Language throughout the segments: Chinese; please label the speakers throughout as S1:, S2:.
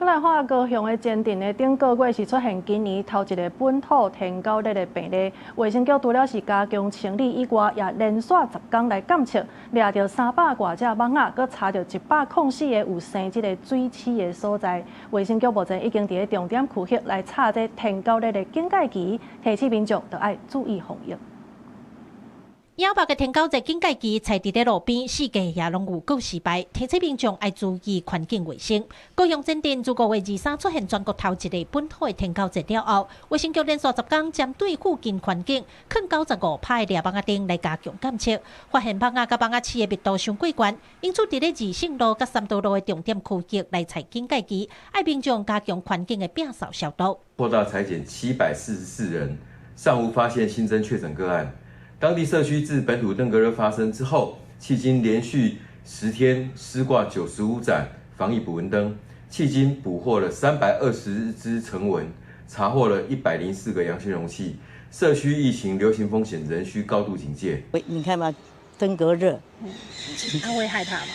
S1: 再來看高雄的前鎮的頂個月是出現今年頭一個本土天狗熱的病例，衛生局除了是加強清理以外，也連續10天來監測，抓到300多隻蠓仔，佮查到104個有生這個水蛆的所在。衛生局目前已經在重點區域來查這天狗熱的警戒期，提醒民眾要愛注意防疫。
S2: 幺八個天狗熱警戒期，踩佇咧路邊，四界也攏有告示牌，提醒民眾愛注意環境衛生。高雄前鎮自5月23出現全國頭一個本土的天狗熱了後，衛生局連續10天針對附近環境，囥95排的獵蠓仔燈來加強監測，發現蠓仔甲蠓仔飼的密度上過懸，因此佇咧二聖路甲三多路的重點區域來採警戒期，愛民眾加強環境的摒掃消毒。
S3: 擴大採檢744人，尚無發現新增確診個案。當地社區自本土登革熱發生之後，迄今連續10天施掛95盞防疫捕蚊燈，迄今捕獲了320隻成蚊，查獲了104個陽性容器。社區疫情流行風險仍需高度警戒。
S4: 你看嘛，登革熱，
S2: 他會害怕嗎？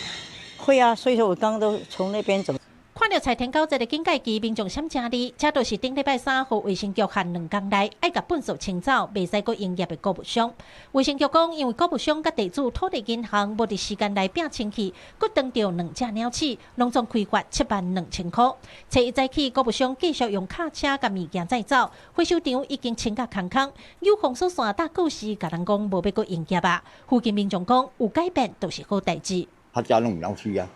S4: 會啊，所以說我剛剛都從那邊走。
S2: 看到採天狗熱的警戒期，民眾閃正哩，這就是頂禮拜3號衛生局限2天內愛甲糞掃清走，袂使閣營業的購物商。衛生局講，因為購物商甲地主土地銀行無佇時間內摒清去，閣當到2隻鳥鼠，攏總開罰72000塊。初一早起，購物商繼續用卡車甲物件載走，回收場已經清甲空空。有封鎖線打告示，甲人講無要閣營業啊。附近民眾講，有改變都是好代誌。
S5: 他家攏有鳥鼠啊。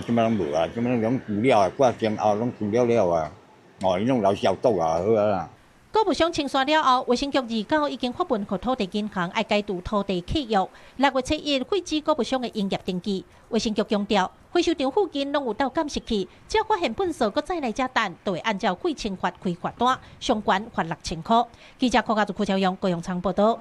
S5: 即擺攏無啊，即擺攏除了啊，過前後攏除了啊，哦，伊攏老消毒啊，好啊啦。
S2: 購物商清算了後，衛生局29已經發文給土地銀行，愛解除土地契約。6月7日廢止購物商的營業登記。衛生局強調，回收場附近攏有倒監視器，只要發現糞掃閣再來遮等，就會按照廢清罰開罰單，上懸罰6000塊。記者柯家族邱朝陽高雄場報道。